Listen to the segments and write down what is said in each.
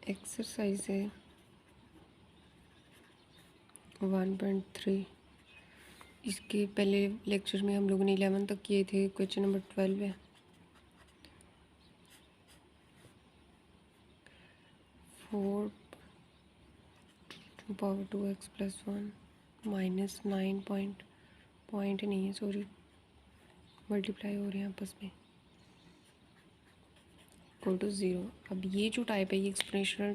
Exercise है 1.3। इसके पहले लेक्चर में हम लोगों ने 11 तक किए थे। क्वेश्चन नंबर 12 है। 4 power 2x plus 1 minus 9 point नहीं है, सॉरी, मल्टीप्लाई हो रहे हैं आपस में, इक्वल टू 0। अब ये जो टाइप है ये एक्सपोनेंशियल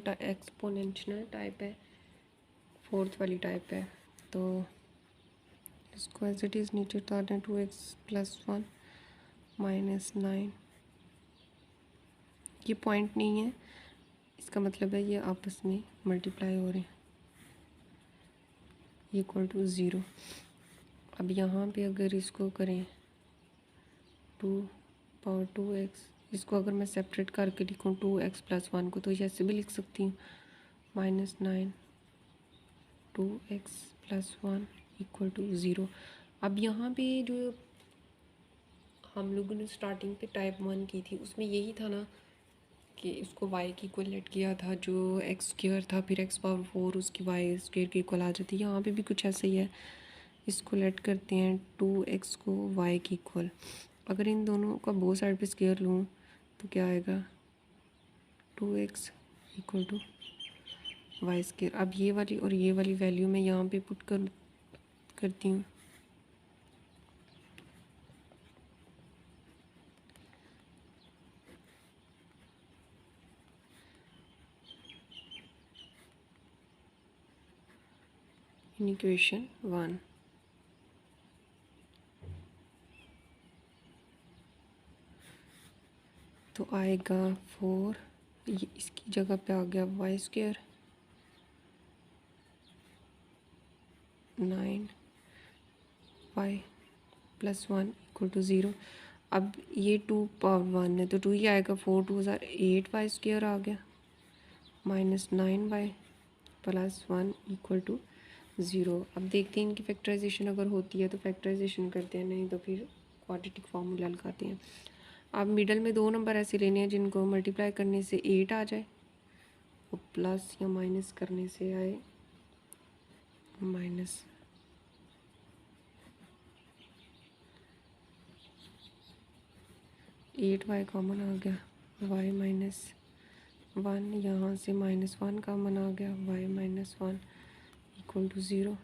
टाइप है, फोर्थ वाली टाइप है। तो इसको एज इट इज़ नीचे उतारना, 2x प्लस 1 माइनस 9। ये पॉइंट नहीं है, इसका मतलब है ये आपस में मल्टीप्लाई हो रहे हैं, इक्वल टू 0। अब यहाँ पे अगर इसको करें 2 पावर 2x, इसको अगर मैं सेपरेट करके लिखूँ 2x प्लस 1 को, तो ये ऐसे भी लिख सकती हूँ, minus 9 2x plus 1 equal to 0। अब यहाँ पे जो हम लोगों ने स्टार्टिंग पे टाइप 1 की थी उसमें यही था ना कि इसको y की इक्वल लेट किया था, जो एक्स स्क्वायर था, फिर x पावर 4 उसकी y स्क्वायर की इक्वल आ जाती है। यहाँ पे भी कुछ ऐसा ही है, इसको लेट करते हैं 2x को y की इक्वल। अगर इन दोनों का बोथ साइड पे स्क्वायर लूँ तो क्या आएगा, 2x equal to Y square. अब ये वाली और ये वाली वैल्यू मैं यहाँ पे पुट करती हूँ। इन इक्वेशन 1 तो आएगा 4, ये इसकी जगह पे आ गया y square 9 y plus 1 equal to 0। अब ये 2 पावर 1 है तो 2 ही आएगा, 4 2 8 वाई स्क्वायर आ गया minus 9 y plus 1 equal to 0। अब देखते हैं इनकी फैक्टराइजेशन अगर होती है तो फैक्टराइजेशन करते हैं, नहीं तो फिर क्वाड्रेटिक फार्मूला लगाते हैं। अब मिडल में दो नंबर ऐसे लेने हैं जिनको मल्टीप्लाई करने से 8 आ जाए और प्लस या माइनस करने से आए माइनस। एट वाई कॉमन आ गया, वाई माइनस 1, यहाँ से माइनस 1 कॉमन आ गया, y minus 1 equal to 0।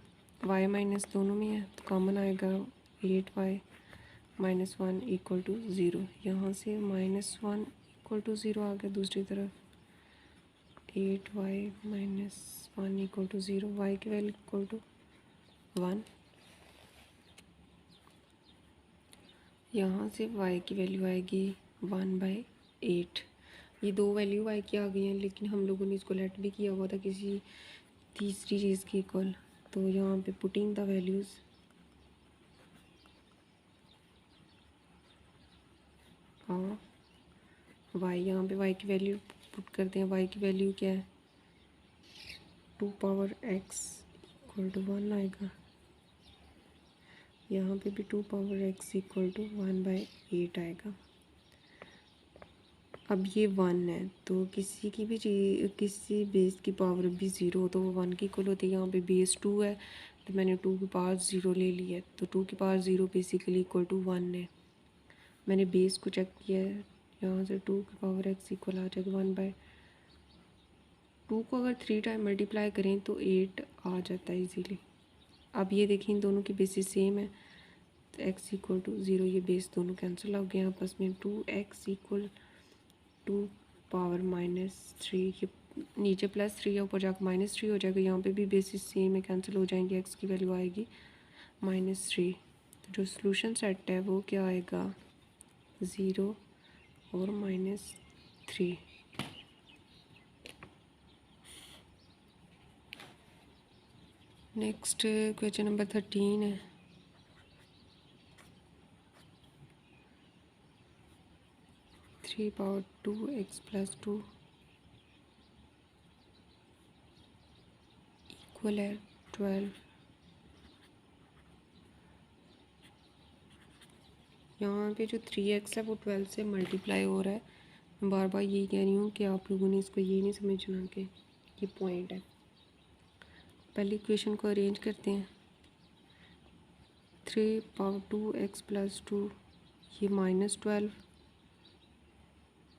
Y minus दोनों में है तो कॉमन आएगा 8y माइनस 1 इक्वल टू 0। यहाँ से माइनस 1 इक्वल टू 0 आ गया, दूसरी तरफ 8y minus 1 equal to 0, y की वैल्यू इक्वल टू 1। यहाँ से y की वैल्यू आएगी 1/8। ये दो वैल्यू y की आ गई हैं, लेकिन हम लोगों ने इसको लेट भी किया हुआ था किसी तीसरी चीज़ की इक्वल। तो यहाँ पे पुटिंग द वैल्यूज़ वाई, यहाँ पे वाई की वैल्यू पुट करते हैं। वाई की वैल्यू क्या है, 2 पावर x इक्वल टू 1 आएगा। यहाँ पे भी 2 पावर x इक्वल टू 1/8 आएगा। अब ये 1 है तो किसी की भी चीज़, किसी बेस की पावर भी 0 हो तो वो 1 की इक्वल होती है। यहाँ पे बेस 2 है तो मैंने 2 की पावर 0 ले ली है, तो 2 की पावर 0 बेसिकली इक्वल टू 1 है। मैंने बेस को चेक किया है, यहाँ से 2 की पावर x इक्वल आ जाएगा 1/2 को अगर 3 टाइम मल्टीप्लाई करें तो 8 आ जाता है इजीली। अब ये देखिए इन दोनों की बेसिस सेम है तो x इक्वल टू 0, ये बेस दोनों कैंसिल हो गए आपस में। 2x इक्वल 2 पावर -3, ये नीचे +3 है, ऊपर जाकर -3 हो जाएगा। यहाँ पे भी बेसिस सेम है, कैंसिल हो जाएंगे, x की वैल्यू आएगी -3। तो जो सोल्यूशन सेट है वो क्या आएगा, 0 और -3। नेक्स्ट क्वेश्चन नंबर 13 है। 3 पावर 2x प्लस 2 इक्वल है 12। यहाँ पे जो 3x है वो 12 से मल्टीप्लाई हो रहा है, बार बार यही कह रही हूँ कि आप लोगों ने इसको ये नहीं समझना कि ये पॉइंट है। पहले इक्वेशन को अरेंज करते हैं। 3^2x+2 ये -12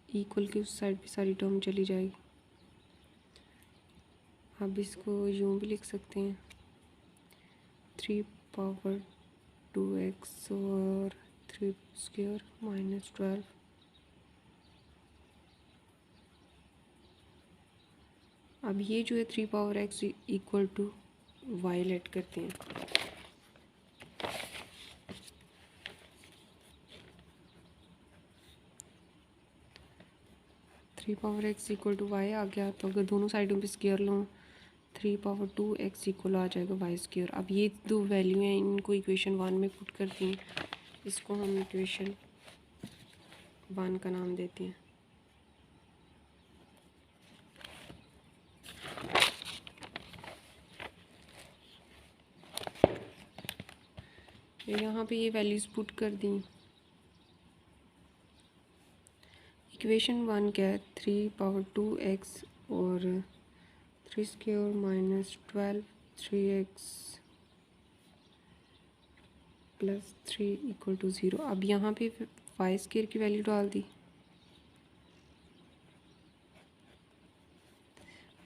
इक्वल की उस साइड पे सारी टर्म चली जाएगी। अब इसको यूँ भी लिख सकते हैं 3^2x और 3² -12। अब ये जो है 3^x equal to y let करते हैं। Three power x equal to Y आ गया, तो अगर दोनों साइडों पे स्क्वायर लूँ 3^2x इक्वल आ जाएगा y²। अब ये दो वैल्यू हैं, इनको इक्वेशन 1 में पुट करती हैं। इसको हम इक्वेशन 1 का नाम देते हैं। यहाँ पे ये वैल्यूज़ पुट कर दी। इक्वेशन 1 क्या है, 3^2x और 3² -12 3x + 3 इक्वल टू 0। अब यहाँ पे y² की वैल्यू डाल दी,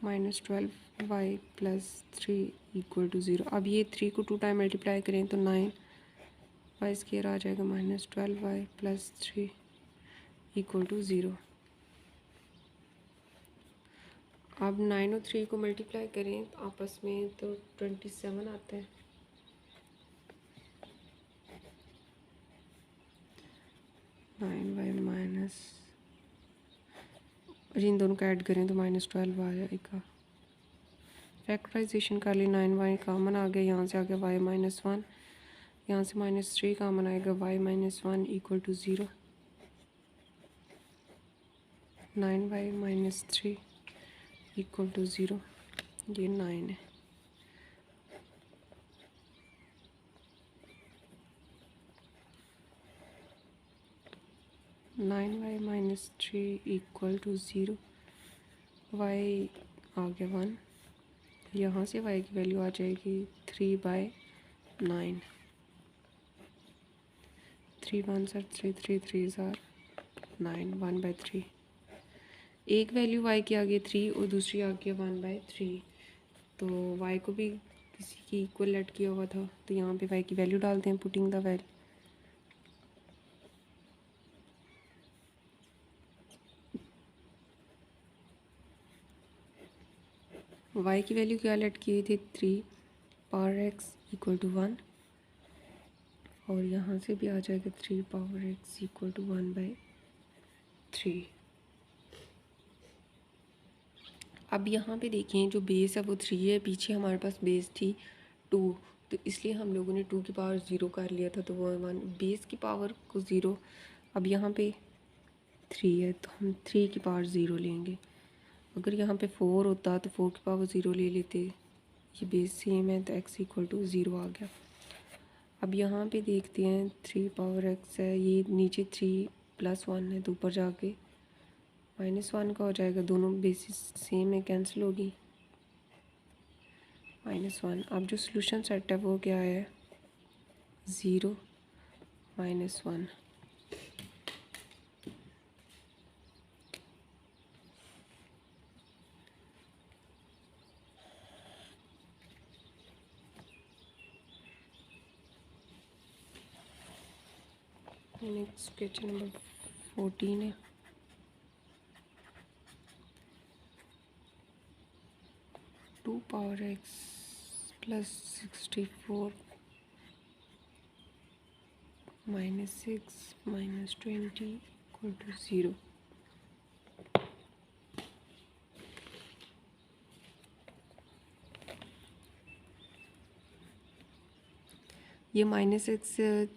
-12y + 3 इक्वल टू 0। अब ये 3 को 2 टाइम मल्टीप्लाई करें तो 9y² आ जाएगा, -12y + 3 इक्वल टू 0। अब 9 और 3 को मल्टीप्लाई करें तो आपस में तो 27 आता है। और इन दोनों का ऐड करें तो -12 आ जाएगा। फैक्टराइजेशन कर ली, 9y कॉमन आ गया, यहाँ से आ गया y -1, यहाँ से -3 कॉमन आएगा, y -1 equal to 0। 9y - 3 equal to 0, ये 9 है। (9y - 3 इक्वल टू 0), y आ गया 1, यहाँ से y की वैल्यू आ जाएगी 3/9। 3 1s are 3, 3 3s are 9, 1/3। एक वैल्यू y की आ गई 3 और दूसरी आ गई 1/3। तो y को भी किसी की इक्वल लेट किया हुआ था, तो यहाँ पे y की वैल्यू डालते हैं, पुटिंग द वैल्यू। y की वैल्यू क्या लेट की हुई थी, 3^x इक्वल टू 1, और यहाँ से भी आ जाएगा 3^x इक्वल टू 1/3। अब यहाँ पे देखें जो बेस है वो 3 है, पीछे हमारे पास बेस थी 2, तो इसलिए हम लोगों ने 2 की पावर 0 कर लिया था, तो वो 1 बेस की पावर को 0। अब यहाँ पे 3 है तो हम 3 की पावर 0 लेंगे। अगर यहाँ पे 4 होता तो 4 की पावर 0 ले लेते। ये बेस सेम है तो x इक्वल टू 0 आ गया। अब यहाँ पे देखते हैं 3^x है, ये नीचे 3 + 1 है, तो ऊपर जाके -1 का हो जाएगा, दोनों बेसिस सेम है, कैंसिल होगी, -1। अब जो सोल्यूशन सेट है वो क्या है, 0 -1। नेक्स्ट क्वेश्चन नंबर 14 है। 2^x + 64 - 6 - 20 equal to 0। ये -x,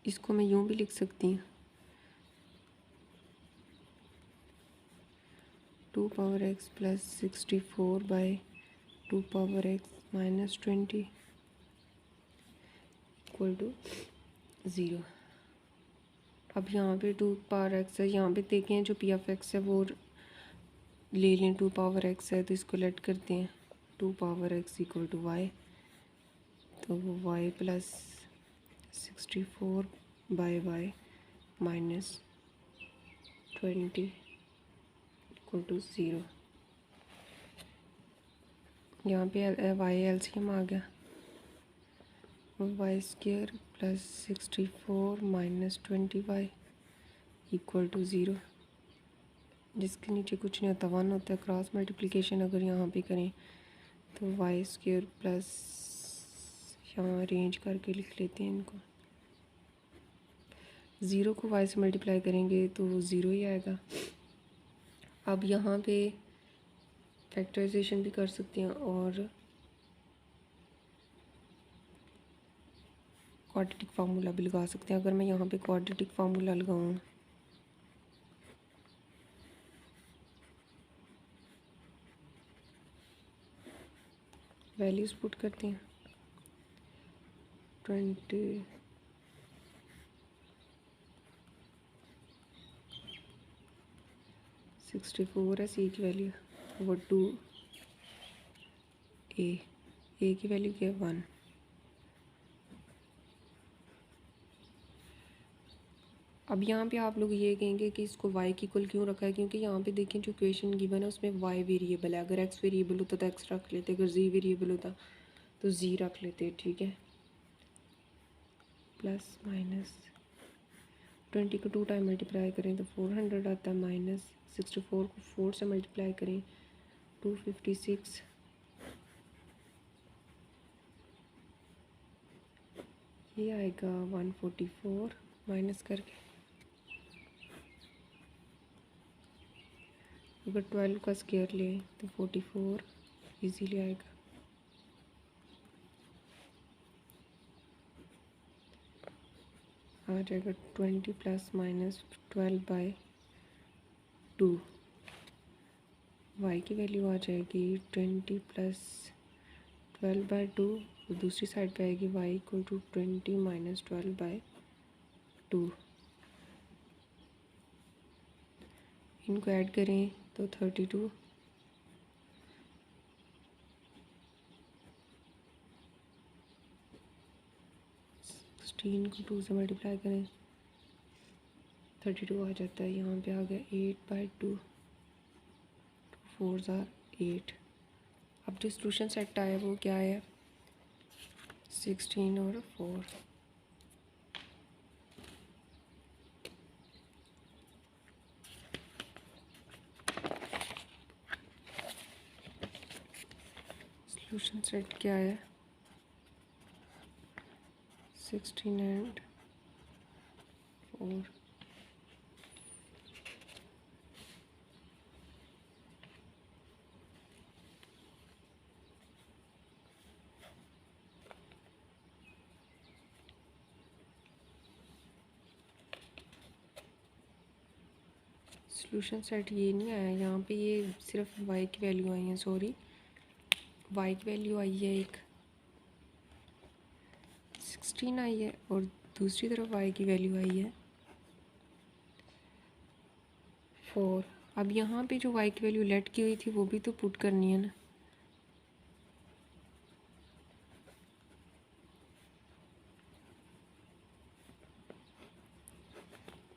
इसको मैं यूँ भी लिख सकती हूँ, 2^x + 64/2^x - 20 इक्वल टू 0। अब यहाँ पे 2 पावर एक्स है, यहाँ पे देखें जो पी ऑफ एक्स है वो ले लें, 2 पावर एक्स है तो इसको लेट करते हैं, 2 power x equal to y, तो वो y plus 64 by y minus 20 equal to 0। यहाँ पे वाई एलसीएम आ गया, y square plus 64 minus 20 y equal to 0, जिसके नीचे कुछ नहीं होता 1 होता है। क्रॉस मल्टीप्लिकेशन अगर यहाँ पे करें तो वाई स्क्वायर प्लस, यहाँ अरेंज करके लिख लेते हैं इनको, 0 को वाई से मल्टीप्लाई करेंगे तो 0 ही आएगा। अब यहाँ पे फैक्टराइजेशन भी कर सकते हैं और क्वाड्रेटिक फार्मूला भी लगा सकते हैं। अगर मैं यहाँ पे क्वाड्रेटिक फार्मूला लगाऊँ, वैल्यूज़ पुट करते हैं, 20 64 है सी की वैल्यू, वो 2 ए की वैल्यू क्या है 1। अब यहाँ पे आप लोग ये कहेंगे कि इसको y की इक्वल क्यों रखा है, क्योंकि यहाँ पे देखें जो इक्वेशन गिवन है उसमें y वेरिएबल है। अगर x वेरिएबल होता तो x रख लेते, अगर z वेरिएबल होता तो z रख लेते, ठीक है। प्लस माइनस 20 को 2 टाइम मल्टीप्लाई करें तो 400 आता है, माइनस 64 को 4 से मल्टीप्लाई करें 256, ये आएगा 144 माइनस करके। अगर 12 का स्क्वायर लें तो 44 इजीली आएगा। आ जाएगा 20 प्लस माइनस 12 बाई 2, y की वैल्यू आ जाएगी 20 प्लस 12 बाई 2, दूसरी साइड पे आएगी y equal to 20 minus 12 by 2। इनको ऐड करें तो 32, को 2 से मल्टीप्लाई करें 32 आ जाता है। यहाँ पे आ गया 8 बाई 2, 4 ज़ार 8। अब जो सॉल्यूशन सेट आया वो क्या है, 16 और 4। सॉल्यूशन सेट क्या है, 16 एंड 4। सॉल्यूशन सेट ये नहीं आया, यहाँ पे ये सिर्फ y की वैल्यू आई है, सॉरी y की वैल्यू आई है एक 16 आई है और दूसरी तरफ y की वैल्यू आई है 4। अब यहाँ पे जो y की वैल्यू लेट की हुई थी वो भी तो पुट करनी है ना।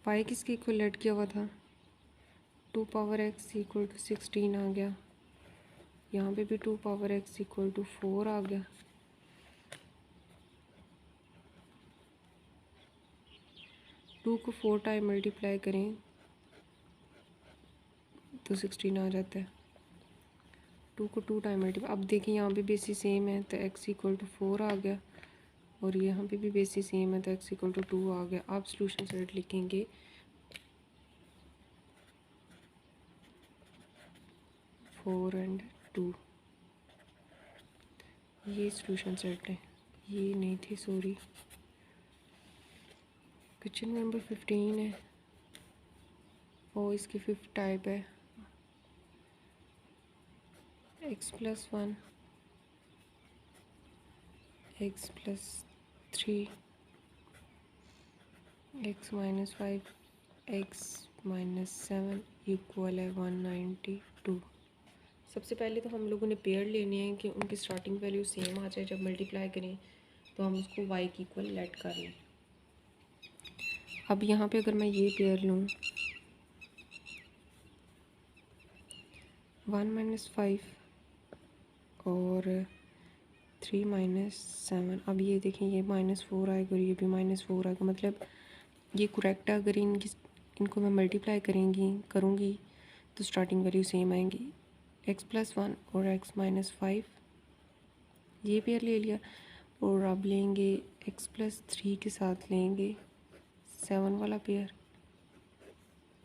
y किसके इक्वल लेट किया हुआ था, 2 पावर x इक्वल टू 16 आ गया, यहाँ पे भी 2 पावर x इक्वल टू 4 आ गया। टू को 4 टाइम मल्टीप्लाई करें तो 16 आ जाता है, 2 को 2 टाइम मल्टीप्लाई। अब देखिए यहाँ पे बेसिस सेम है तो x इक्वल टू 4 आ गया और यहाँ पे भी बेसिस सेम है तो x इक्वल टू 2 आ गया। आप सॉल्यूशन सेट लिखेंगे 4 एंड 2, ये सॉल्यूशन सेट है, ये नहीं थी सॉरी। क्वेश्चन नंबर 15 है और इसकी 5th टाइप है, x plus 1 x plus 3 x minus 5 x minus 7 equal है 192। सबसे पहले तो हम लोगों ने पेयर लेने हैं कि उनकी स्टार्टिंग वैल्यू सेम आ जाए। जब मल्टीप्लाई करें तो हम उसको y की इक्वल लेट कर लें। अब यहाँ पे अगर मैं ये पेयर लूँ 1 माइनस 5 और 3 माइनस 7, अब ये देखें ये -4 आएगा और ये भी -4 आएगा, मतलब ये करेक्ट है। अगर इनको मैं मल्टीप्लाई करूँगी तो स्टार्टिंग वैल्यू सेम आएंगी। x+1 और x-5 ये पेयर ले लिया, और अब लेंगे x+3 के साथ लेंगे 7 वाला पेयर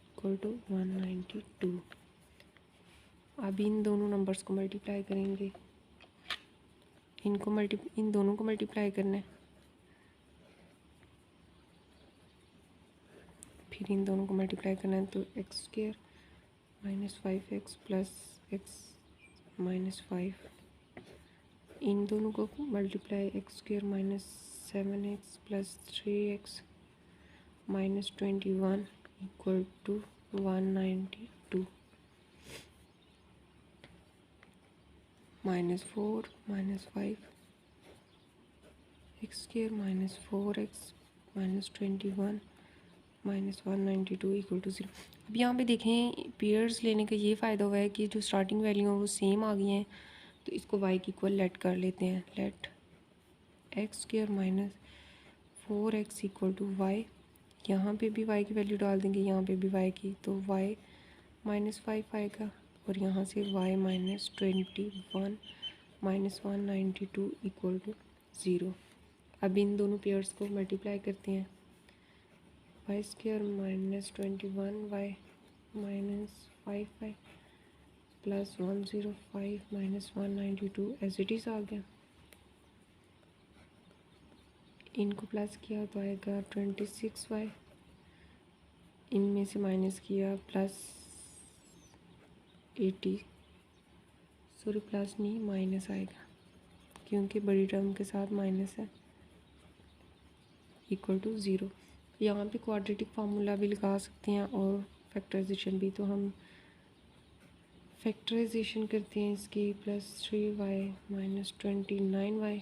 इक्वल टू 192। अब इन दोनों नंबर्स को मल्टीप्लाई करेंगे, इन दोनों को मल्टीप्लाई करना है, फिर इन दोनों को मल्टीप्लाई करना है, तो x² -5x प्लस x-5, इन दोनों को multiply x² -7x plus 3x -21 equal to 192। -4 -5 x² -4x -21 -192 equal to 0। अब यहाँ पे देखें पेयर्स लेने का ये फ़ायदा हुआ है कि जो स्टार्टिंग वैल्यू है वो सेम आ गई हैं, तो इसको y की इक्वल लेट कर लेते हैं। Late x² -4x equal to y, यहाँ पे भी y की वैल्यू डाल देंगे, यहाँ पे भी y की, तो y -5 आएगा, और यहाँ से y -21 -192 इक्वल टू 0। अब इन दोनों पेयर्स को मल्टीप्लाई करते हैं, y² -21 y -5y plus 105 -192 as it is आ गया। इनको प्लस किया तो आएगा 26y, इनमें से माइनस किया प्लस 80, सॉरी प्लस नहीं माइनस आएगा क्योंकि बड़ी टर्म के साथ माइनस है, इक्वल टू 0। यहाँ पे क्वाड्रेटिक फार्मूला भी लगा सकते हैं और फैक्टराइजेशन भी, तो हम फैक्टराइजेशन करते हैं इसकी, +3y -29y,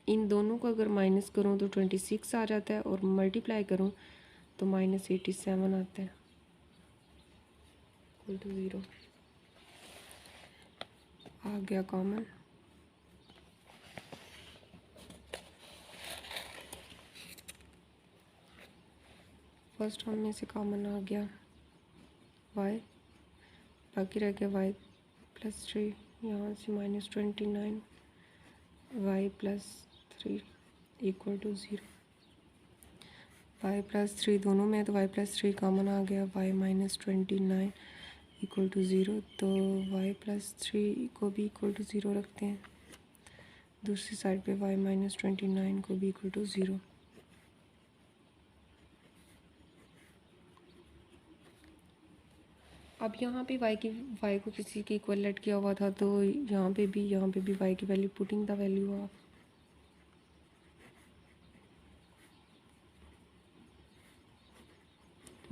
इन दोनों को अगर माइनस करूँ तो 26 आ जाता है, और मल्टीप्लाई करूँ तो -87 आता है, इक्वल टू 0 आ गया कॉमन। फर्स्ट हम में से कॉमन आ गया y, बाकी रह गया y+3, यहाँ से -29 y+3 इक्वल टू 0। y+3 दोनों में है तो y+3 कॉमन आ गया, y -29 इक्वल टू 0, तो y+3 को भी इक्वल टू 0 रखते हैं, दूसरी साइड पे y -29 को भी इक्वल टू 0। अब यहाँ पे y को किसी के इक्वल लेट किया हुआ था, तो यहाँ पे भी y की value, putting the value of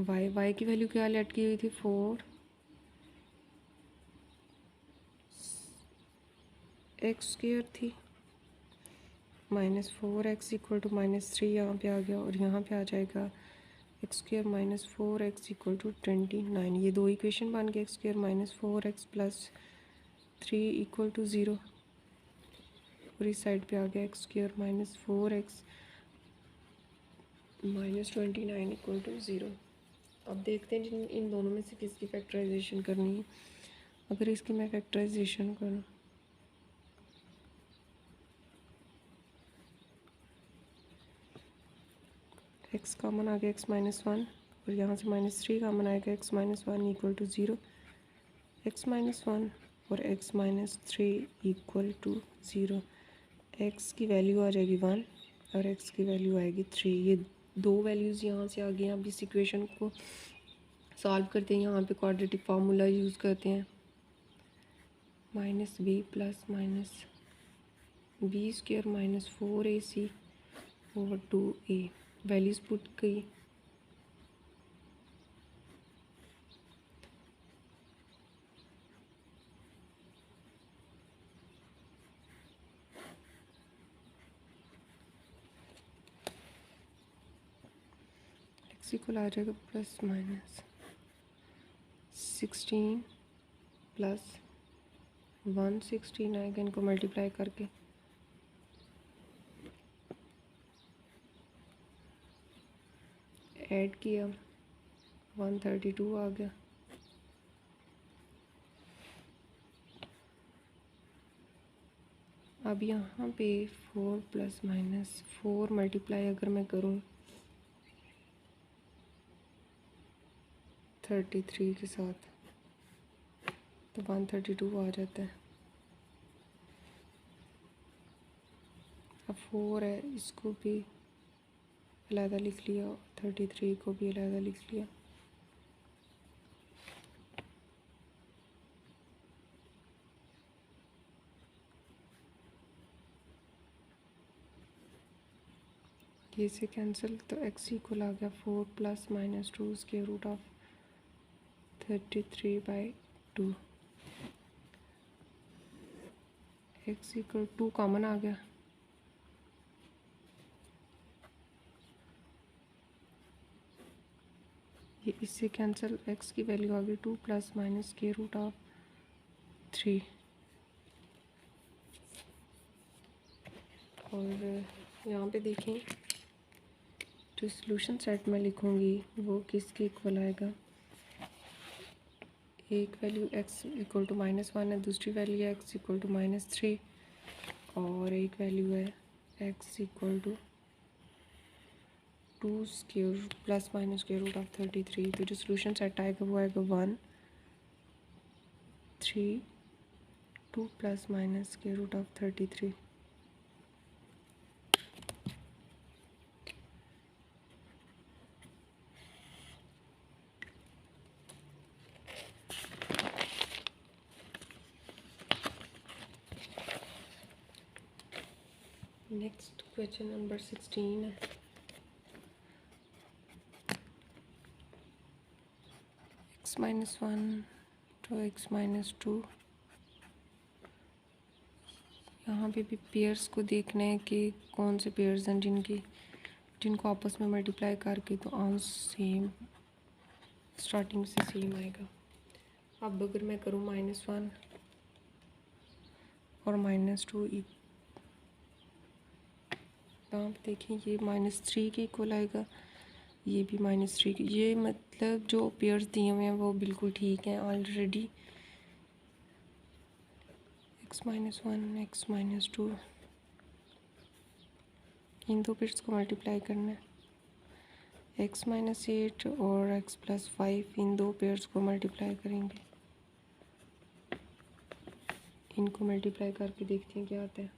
y की वैल्यू क्या लेट की हुई थी, 4 x² थी, -4x इक्वल टू -3 यहाँ पे आ गया, और यहाँ पे आ जाएगा x² -4x इक्वल टू 29। ये दो इक्वेशन बन गए, x² -4x plus 3 equal to 0, और इस साइड पे आ गया x² -4x -29 इक्वल टू 0। अब देखते हैं जिन इन दोनों में से किसकी फैक्टराइजेशन करनी है। अगर इसकी मैं फैक्टराइजेशन करूँ, x कॉमन आ गया x-1, और यहाँ से -3 कॉमन आएगा x-1 इक्वल टू 0, x-1 और x-3 इक्वल टू 0। x की वैल्यू आ जाएगी 1 और x की वैल्यू आएगी 3। ये दो वैल्यूज़ यहाँ से आ गई हैं। अब इस इक्वेशन को सॉल्व करते हैं, यहाँ पे क्वाड्रेटिक फार्मूला यूज़ करते हैं, -b plus -b² -4ac/2a, values put की एक्स इक्वल आ जाएगा प्लस माइनस 16 प्लस 116 आएगा, इनको मल्टीप्लाई करके ऐड किया 132 आ गया। अब यहाँ पे 4 प्लस माइनस 4 मल्टीप्लाई अगर मैं करूँ 33 के साथ तो 132 आ जाता है। अब 4 है, इसको भी अलहदा लिख लिया, 33 को भी अलहदा लिख लिया। ये से कैंसिल तो एक्स इक्वल आ गया 4 plus minus 2 square root of 33/2। X equal 2 common आ गया, ये इससे कैंसिल, एक्स की वैल्यू आ गई 2 plus minus square root of 3। और यहाँ पे देखें जो सॉल्यूशन सेट में लिखूँगी वो किसके इक्वल आएगा। एक वैल्यू x इक्वल टू -1 है, दूसरी वैल्यू है x इक्वल टू -3 और एक वैल्यू है x equal to 2 square plus minus square root of 33। तो जो सॉल्यूशन सेट आएगा वो आएगा 1 3 2 plus minus square root of 33। Next question number 16 है। x-1 to x-2। यहाँ पे भी पेयर्स को देखना है कि कौन से पेयर्स हैं जिनको आपस में मल्टीप्लाई करके तो आंसर सेम स्टार्टिंग से सेम आएगा। अब अगर मैं करूँ -1 और -2, यहाँ पे देखें ये -3 के इक्वल आएगा, ये भी -3 के। ये मतलब जो पेयर्स दिए हुए हैं वो बिल्कुल ठीक हैं ऑलरेडी। x-1 x-2 इन दो पेयर्स को मल्टीप्लाई करना है। x-8 और x+5 इन दो पेयर्स को मल्टीप्लाई करेंगे। इनको मल्टीप्लाई करके देखते हैं क्या आता है।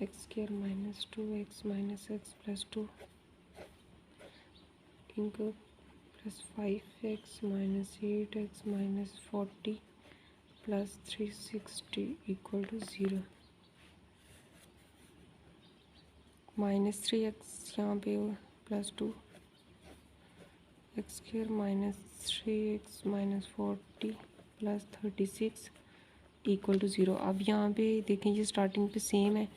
x² -2 x -x+2 इनको +5x -8x -40 +360 equal to 0। -3x यहाँ पे +2 x² -3x -40 +36 इक्वल टू 0। अब यहाँ पे देखें ये स्टार्टिंग पे सेम है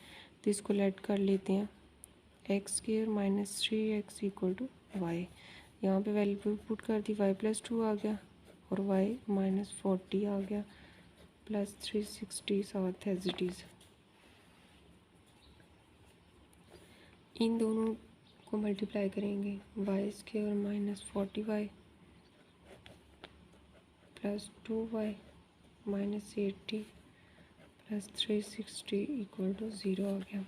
तो इसको लेट कर लेते हैं। x² -3x equal to y, यहाँ पे वैल्यू पुट कर दी, y+2 आ गया और y -40 आ गया +360 साथ एज इट इज़। इन दोनों को मल्टीप्लाई करेंगे, y² -40y +2y -80 +360 equal to 0 आ गया।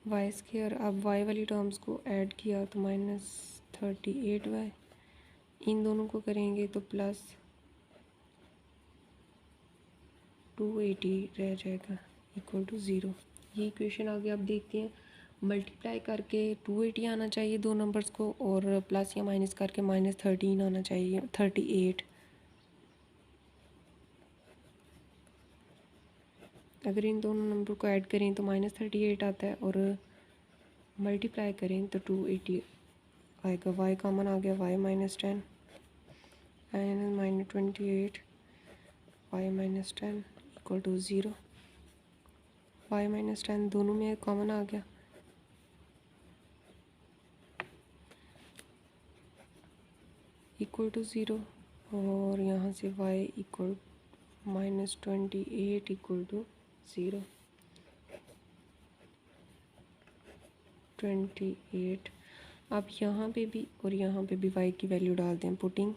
y², अब y वाली टर्म्स को ऐड किया तो -38y, इन दोनों को करेंगे तो +280 रह जाएगा इक्वल टू 0। ये इक्वेशन आगे आप देखते हैं, मल्टीप्लाई करके 280 आना चाहिए दो नंबर्स को और प्लस या माइनस करके -13 आना चाहिए 38। अगर इन दोनों नंबर को ऐड करें तो -38 आता है और मल्टीप्लाई करें तो 280 आएगा। y कॉमन आ गया, y -10 and -28 y -10 equal to 0। y -10 दोनों में कॉमन आ गया इक्वल टू ज़ीरो और यहाँ से y equal -28 equal to zero. 28। अब यहाँ पे भी और यहाँ पे भी y की वैल्यू डाल दें, पुटिंग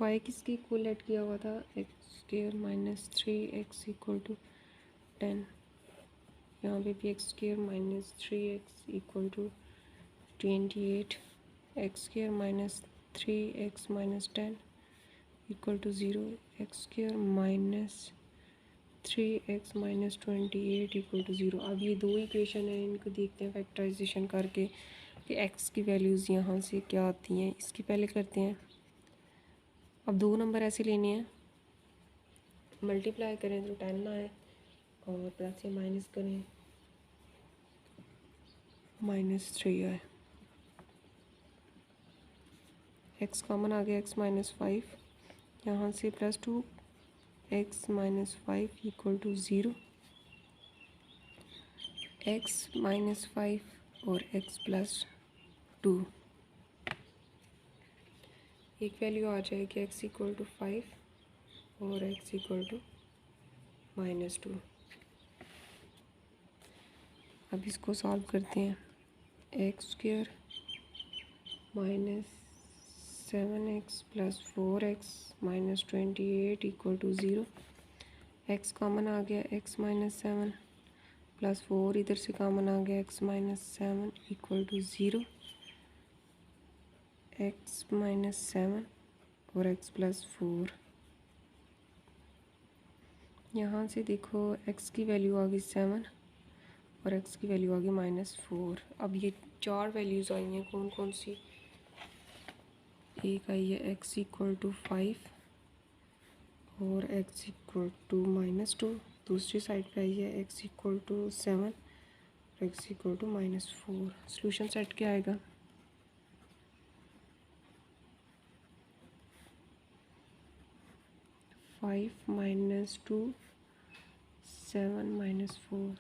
y किसके इक्वल ऐड किया हुआ था, x² - 3x इक्वल टू 10। यहाँ पे भी x² - 3x equal to 28, x² - 3x - 10 equal to zero, x² - 3x - 28 equal to zero. अब ये दो इक्वेशन है, इनको देखते हैं फैक्टराइजेशन करके कि x की वैल्यूज़ यहाँ से क्या आती हैं। इसकी पहले करते हैं। अब दो नंबर ऐसे लेने हैं, मल्टीप्लाई करें तो 10 आए और प्लस या माइनस करें -3 आए। x कॉमन आ गया, x -5, यहाँ से +2 x -5 equal to zero, x -5 और x +2। एक वैल्यू आ जाएगी x इक्वल टू 5 और x इक्वल टू -2। अब इसको सॉल्व करते हैं। x² - 7x + 4x - 28 equal to zero, x common आ गया, x -7 + 4 इधर से कॉमन आ गया, x -7 equal to zero, x -7 और x +4। यहाँ से देखो x की वैल्यू आ गई 7 और x की वैल्यू आ गई -4। अब ये चार वैल्यूज़ आई हैं, कौन कौन सी, एक आई है x इक्वल टू 5 और x इक्वल टू -2, दूसरी साइड पे आई है x इक्वल टू 7 और x equal to -4। Solution set क्या आएगा, -2 7 -4